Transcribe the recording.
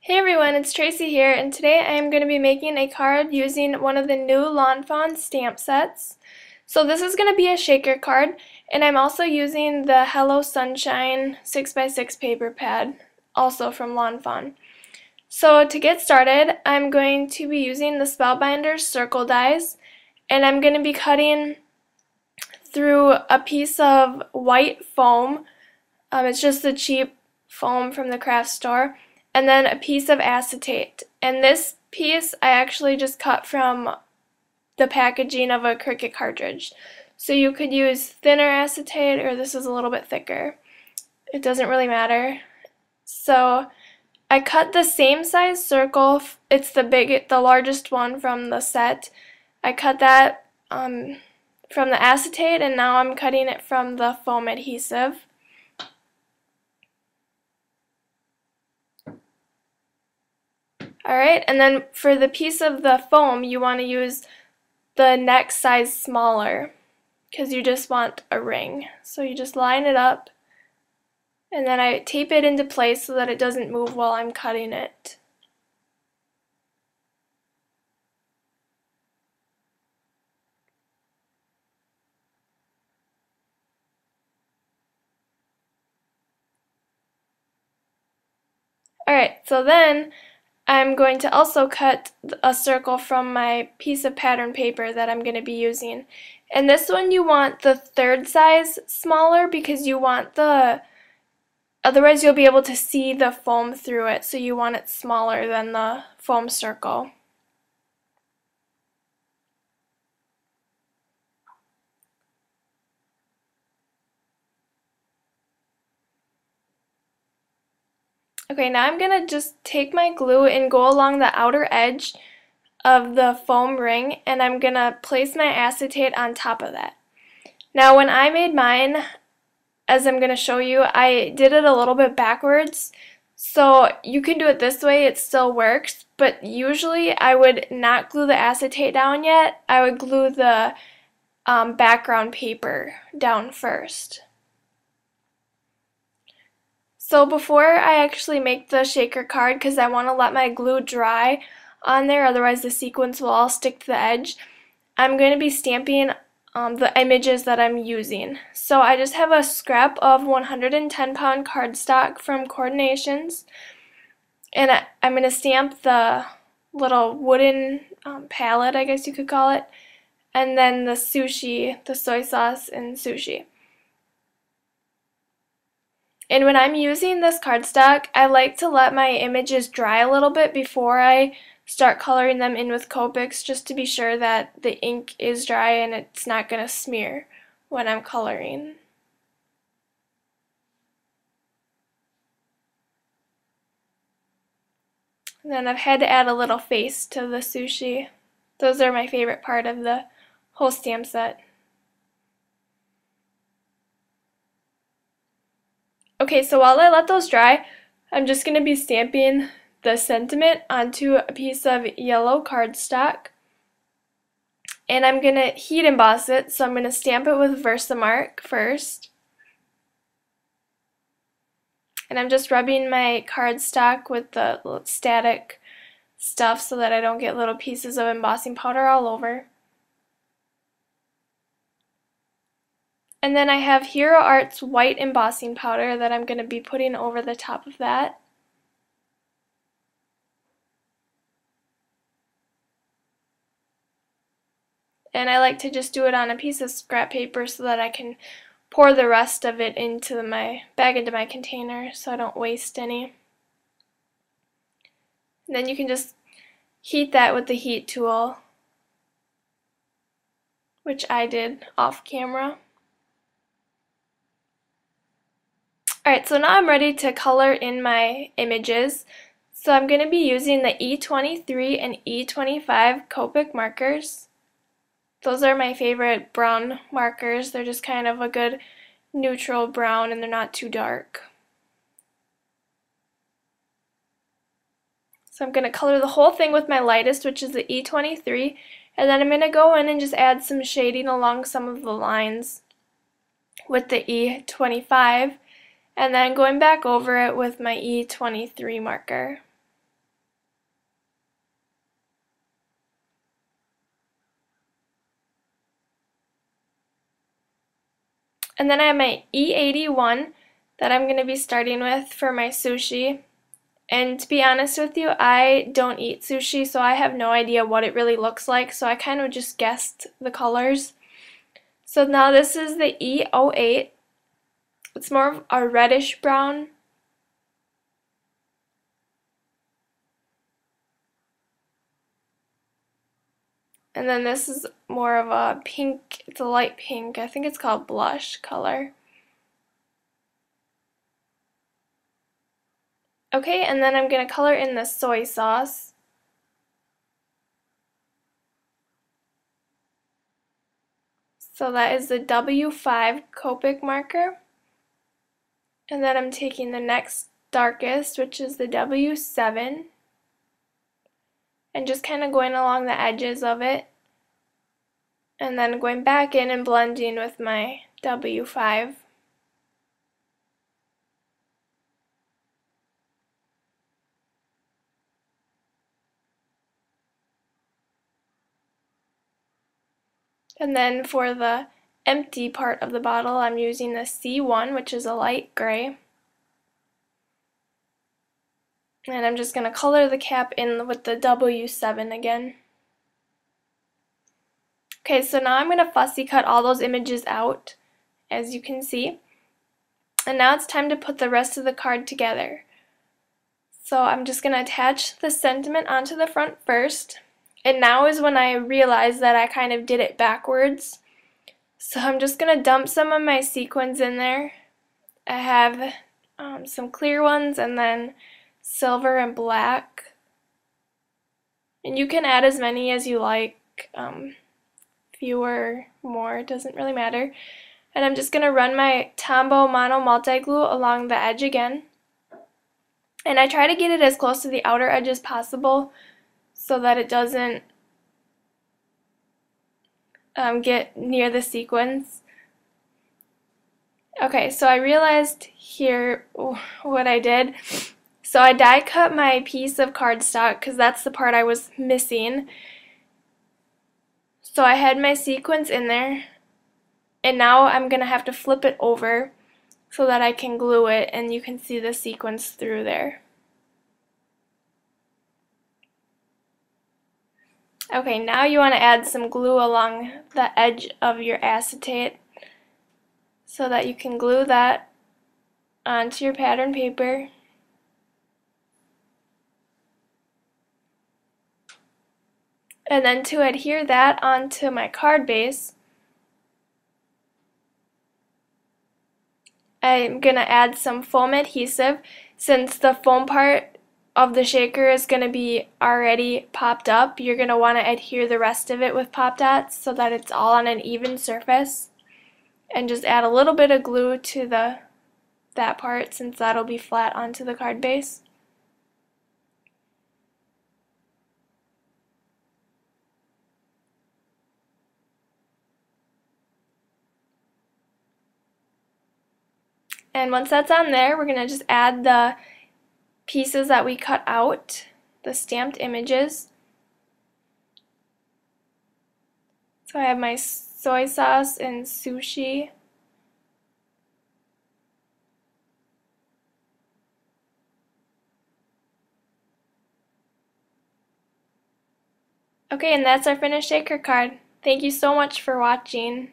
Hey everyone, it's Tracy here, and today I am going to be making a card using one of the new Lawn Fawn stamp sets. So this is going to be a shaker card, and I'm also using the Hello Sunshine 6x6 paper pad, also from Lawn Fawn. So to get started, I'm going to be using the Spellbinder circle dies, and I'm going to be cutting through a piece of white foam. It's just the cheap foam from the craft store. And then a piece of acetate. And this piece I actually just cut from the packaging of a Cricut cartridge. So you could use thinner acetate, or this is a little bit thicker. It doesn't really matter. So I cut the same size circle. It's the largest one from the set. I cut that from the acetate, and now I'm cutting it from the foam adhesive. Alright, and then for the piece of the foam, you want to use the next size smaller because you just want a ring. So you just line it up, and then I tape it into place so that it doesn't move while I'm cutting it. Alright, so then I'm going to also cut a circle from my piece of pattern paper that I'm going to be using. And this one you want the third size smaller because you want otherwise you'll be able to see the foam through it, so you want it smaller than the foam circle. Okay, now I'm going to just take my glue and go along the outer edge of the foam ring, and I'm going to place my acetate on top of that. Now when I made mine, as I'm going to show you, I did it a little bit backwards. So you can do it this way, it still works, but usually I would not glue the acetate down yet. I would glue the background paper down first. So before I actually make the shaker card, because I want to let my glue dry on there, otherwise the sequins will all stick to the edge, I'm going to be stamping the images that I'm using. So I just have a scrap of 110-pound cardstock from Coordinations, and I'm going to stamp the little wooden palette, I guess you could call it, and then the sushi, the soy sauce and sushi. And when I'm using this cardstock, I like to let my images dry a little bit before I start coloring them in with Copics, just to be sure that the ink is dry and it's not going to smear when I'm coloring. And then I've had to add a little face to the sushi. Those are my favorite part of the whole stamp set. Okay, so while I let those dry, I'm just going to be stamping the sentiment onto a piece of yellow cardstock. And I'm going to heat emboss it, so I'm going to stamp it with Versamark first. And I'm just rubbing my cardstock with the static stuff so that I don't get little pieces of embossing powder all over. And then I have Hero Art's white embossing powder that I'm going to be putting over the top of that. And I like to just do it on a piece of scrap paper so that I can pour the rest of it into my container so I don't waste any. And then you can just heat that with the heat tool, which I did off camera. Alright, so now I'm ready to color in my images. So I'm going to be using the E23 and E25 Copic markers. Those are my favorite brown markers. They're just kind of a good neutral brown and they're not too dark. So I'm going to color the whole thing with my lightest, which is the E23, and then I'm going to go in and just add some shading along some of the lines with the E25. And then going back over it with my E23 marker. And then I have my E81 that I'm going to be starting with for my sushi. And to be honest with you, I don't eat sushi, so I have no idea what it really looks like, so I kind of just guessed the colors. So now this is the E08. It's more of a reddish brown. And then this is more of a pink, it's a light pink. I think it's called blush color. Okay, and then I'm going to color in the soy sauce. So that is the W5 Copic marker. And then I'm taking the next darkest, which is the W7, and just kind of going along the edges of it. And then going back in and blending with my W5. And then for the empty part of the bottle, I'm using the C1, which is a light gray. And I'm just going to color the cap in with the W7 again. Okay, so now I'm going to fussy cut all those images out, as you can see. And now it's time to put the rest of the card together. So I'm just going to attach the sentiment onto the front first. And now is when I realized that I kind of did it backwards. So I'm just going to dump some of my sequins in there. I have some clear ones and then silver and black. And you can add as many as you like, fewer, more, it doesn't really matter. And I'm just going to run my Tombow Mono Multi-Glue along the edge again. And I try to get it as close to the outer edge as possible so that it doesn't get near the sequins. Okay, so I realized here what I did. So I die cut my piece of cardstock because that's the part I was missing. So I had my sequins in there, and now I'm going to have to flip it over so that I can glue it and you can see the sequins through there. Okay, now you want to add some glue along the edge of your acetate so that you can glue that onto your pattern paper. And then to adhere that onto my card base, I'm going to add some foam adhesive. Since the foam part of the shaker is going to be already popped up, you're going to want to adhere the rest of it with pop dots so that it's all on an even surface. And just add a little bit of glue to that part since that'll be flat onto the card base. And once that's on there, we're going to just add the pieces that we cut out, the stamped images. So I have my soy sauce and sushi. Okay, and that's our finished shaker card. Thank you so much for watching.